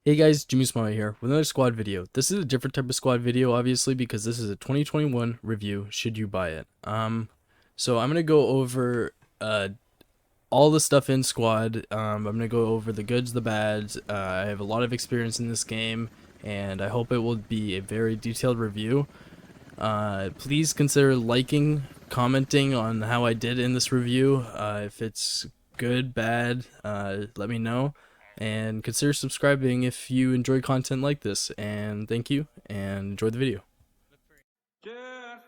Hey guys, Jamusomama here with another squad video. This is a different type of squad video, obviously, because this is a 2021 review. Should you buy it? So I'm gonna go over all the stuff in squad. I'm gonna go over the goods, the bads. I have a lot of experience in this game, and I hope it will be a very detailed review. Please consider liking, commenting on how I did in this review. If it's good, bad, let me know. And consider subscribing if you enjoy content like this. And thank you, and enjoy the video. Just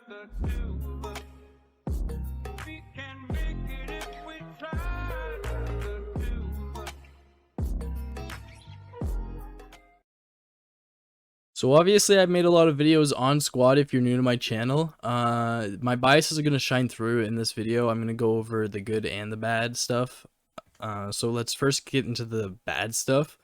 the two of us. We can make it if we try. The two of us. So obviously I've made a lot of videos on squad if you're new to my channel. My biases are going to shine through in this video. I'm going to go over the good and the bad stuff. So let's first get into the bad stuff.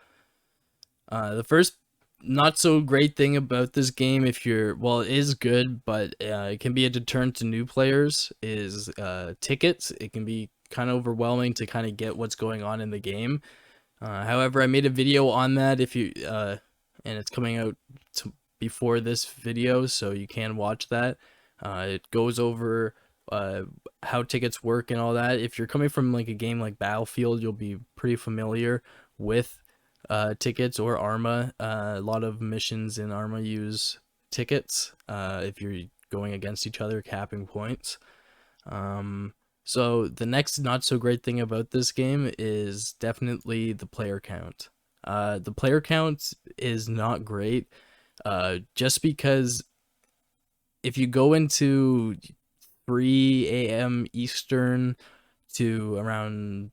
The first not so great thing about this game, if you're, well, it is good, but it can be a deterrent to new players, is tickets. It can be kind of overwhelming to kind of get what's going on in the game. However, I made a video on that if you and it's coming out before this video, so you can watch that. It goes over how tickets work and all that. If you're coming from like a game like Battlefield, you'll be pretty familiar with tickets or Arma. A lot of missions in Arma use tickets if you're going against each other, capping points. So the next not so great thing about this game is definitely the player count. The player count is not great, just because if you go into 3 a.m. Eastern to around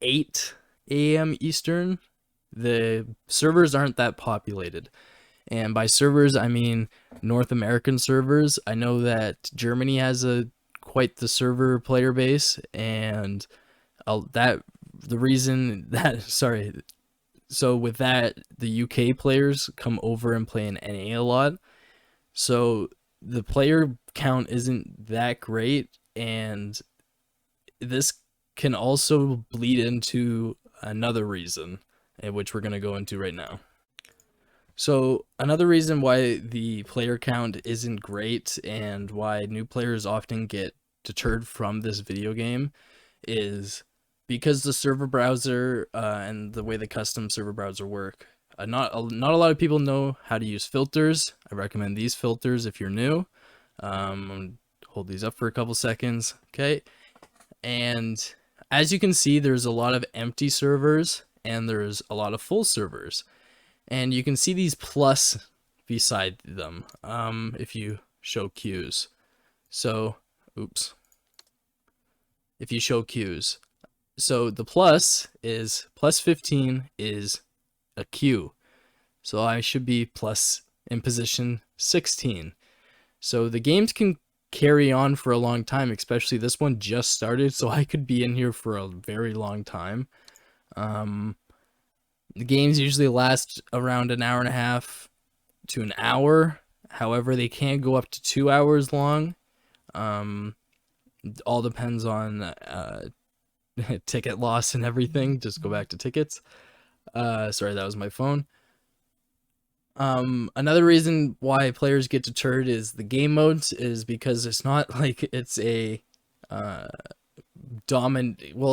8 a.m. Eastern, the servers aren't that populated. And by servers, I mean North American servers. I know that Germany has quite the server player base, and the reason that so with that, the UK players come over and play in NA a lot. So the player count isn't that great, and this can also bleed into another reason, which we're going to go into right now. So another reason why the player count isn't great and why new players often get deterred from this video game is because the server browser and the way the custom server browser work. Not a lot of people know how to use filters. I recommend these filters if you're new. Hold these up for a couple seconds. Okay. And as you can see, there's a lot of empty servers and there's a lot of full servers. And you can see these plus beside them if you show queues. So, oops. If you show queues. So the plus 15 is a queue. So I should be plus in position 16. So the games can carry on for a long time, especially this one just started, so I could be in here for a very long time. The games usually last around an hour and a half to an hour. However, they can go up to 2 hours long. All depends on ticket loss and everything. Just go back to tickets. Sorry, that was my phone. Another reason why players get deterred is the game modes, is because it's not like it's a well,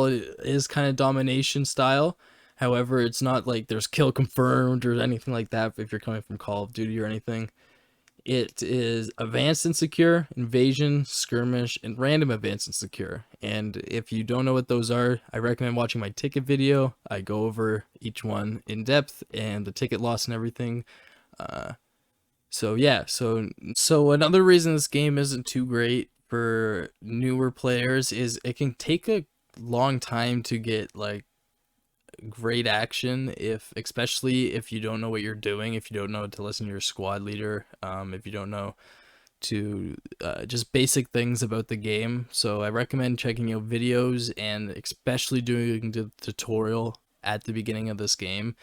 it is kind of domination style. However, it's not like there's kill confirmed or anything like that if you're coming from Call of Duty or anything. It is advanced and secure, invasion, skirmish, and random advanced and secure. And if you don't know what those are, I recommend watching my ticket video. I go over each one in depth and the ticket loss and everything. So yeah, so another reason this game isn't too great for newer players is it can take a long time to get like great action, especially if you don't know what you're doing, if you don't know to listen to your squad leader, if you don't know to just basic things about the game. So I recommend checking out videos and especially doing the tutorial at the beginning of this game.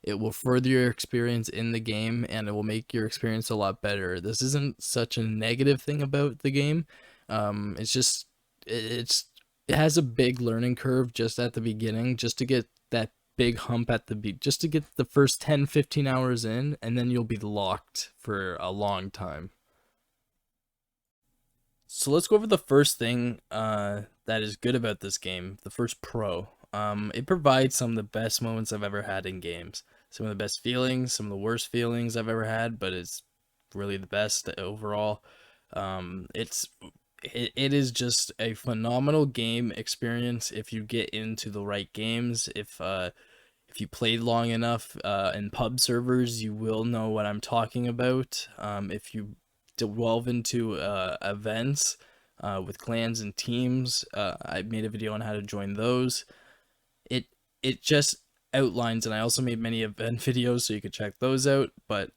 It will further your experience in the game and it will make your experience a lot better. This isn't such a negative thing about the game. It's just it has a big learning curve just at the beginning, just to get that big hump at the beat just to get the first 10, 15 hours in, and then you'll be locked for a long time. So let's go over the first thing that is good about this game, the first pro. It provides some of the best moments I've ever had in games. Some of the best feelings, some of the worst feelings I've ever had, but it's really the best overall. It is just a phenomenal game experience if you get into the right games. If you played long enough in pub servers, you will know what I'm talking about. If you delve into events with clans and teams, I made a video on how to join those. It it just outlines, and I also made many event videos, so you could check those out. But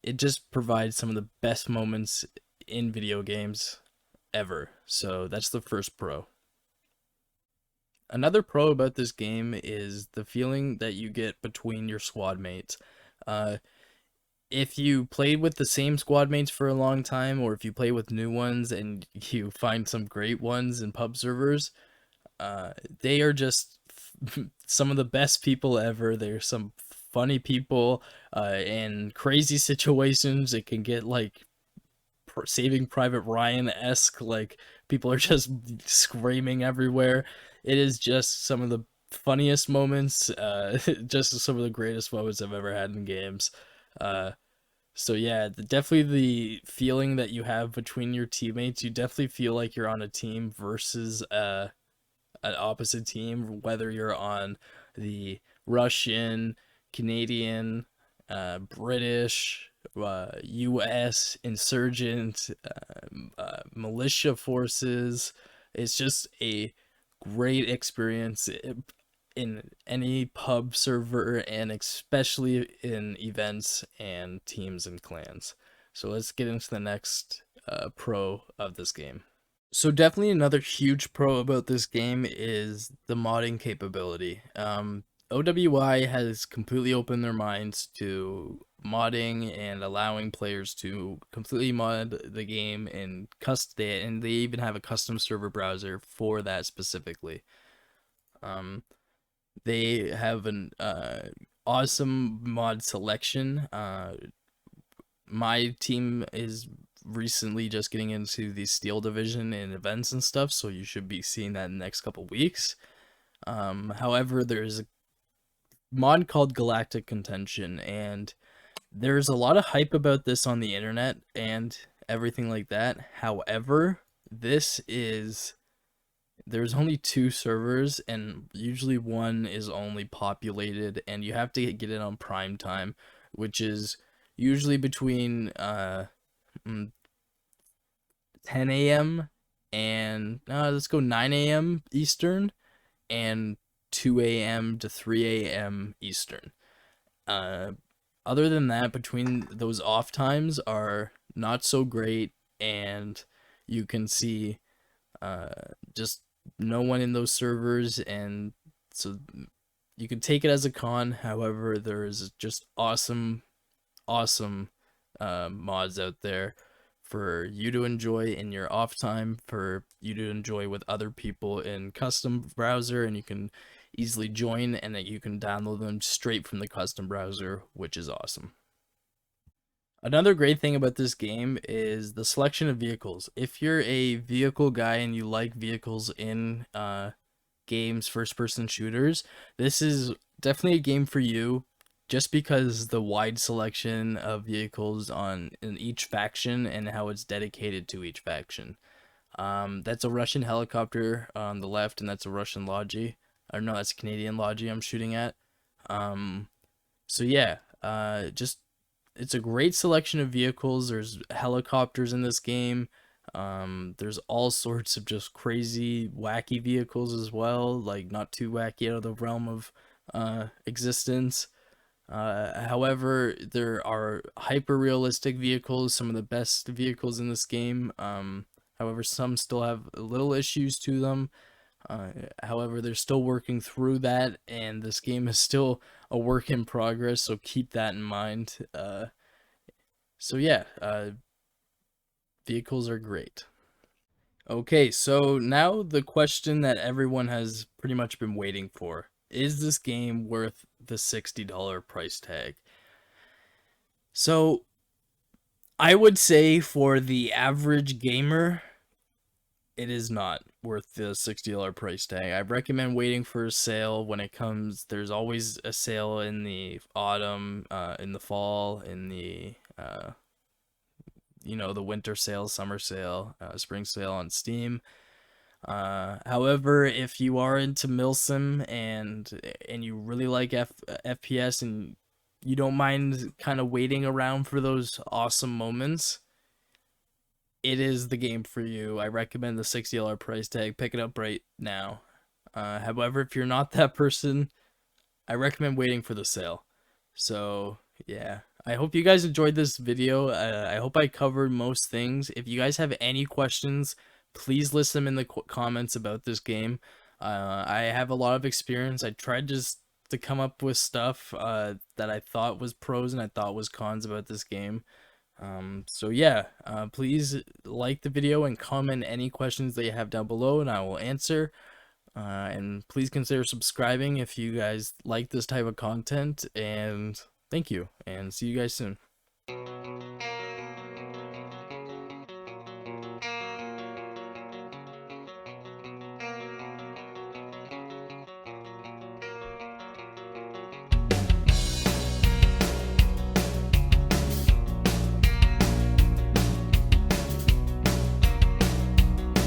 it just provides some of the best moments in video games ever. So that's the first pro. Another pro about this game is the feeling that you get between your squad mates. Uh, if you played with the same squad mates for a long time, or if you play with new ones and you find some great ones in pub servers, they are just some of the best people ever. They're some funny people in crazy situations. It can get like Saving Private Ryan-esque, like people are just screaming everywhere. It is just some of the funniest moments, just some of the greatest moments I've ever had in games. Uh, so yeah, definitely the feeling that you have between your teammates, you definitely feel like you're on a team versus an opposite team, whether you're on the Russian, Canadian, British, U.S. insurgent, militia forces. It's just a great experience in any pub server, and especially in events and teams and clans. So let's get into the next pro of this game. So definitely another huge pro about this game is the modding capability. OWI has completely opened their minds to modding and allowing players to completely mod the game and custom it, and they even have a custom server browser for that specifically. Um, they have an awesome mod selection. My team is recently just getting into the Steel Division and events and stuff, so you should be seeing that in the next couple weeks. However, there's a mod called Galactic Contention, and there's a lot of hype about this on the internet and everything like that. However, there's only 2 servers, and usually one is only populated, and you have to get it on prime time, which is usually between 10 a.m. and let's go 9 a.m. Eastern and 2 a.m. to 3 a.m. Eastern. Uh, Other than that, between those off times are not so great, and you can see just no one in those servers, and so you can take it as a con. However, there is just awesome mods out there for you to enjoy in your off time, for you to enjoy with other people in custom browser, and you can easily join, and that you can download them straight from the custom browser, which is awesome. Another great thing about this game is the selection of vehicles. If you're a vehicle guy and you like vehicles in games, first-person shooters, this is definitely a game for you, just because the wide selection of vehicles in each faction and how it's dedicated to each faction. That's a Russian helicopter on the left, and that's a Russian Logi. Or no, that's a Canadian Logi I'm shooting at. So yeah, just it's a great selection of vehicles. There's helicopters in this game. There's all sorts of just crazy, wacky vehicles as well, like not too wacky out of the realm of existence. However, there are hyper realistic vehicles, some of the best vehicles in this game. However, some still have little issues to them. However, they're still working through that, and this game is still a work in progress, so keep that in mind. So yeah, vehicles are great. Okay, so now the question that everyone has pretty much been waiting for. Is this game worth the $60 price tag? So, I would say for the average gamer, it is not worth the $60 price tag. I recommend waiting for a sale when it comes. There's always a sale in the autumn, in the fall, in the the winter sale, summer sale, spring sale on Steam. However, if you are into milsim and you really like FPS and you don't mind kind of waiting around for those awesome moments, it is the game for you. I recommend the $60 price tag. Pick it up right now. However, if you're not that person, I recommend waiting for the sale. So, yeah. I hope you guys enjoyed this video. I hope I covered most things. If you guys have any questions, please list them in the comments about this game. I have a lot of experience. I tried just to come up with stuff that I thought was pros and I thought was cons about this game. So yeah, please like the video and comment any questions that you have down below and I will answer. And please consider subscribing if you guys like this type of content. And thank you, and see you guys soon.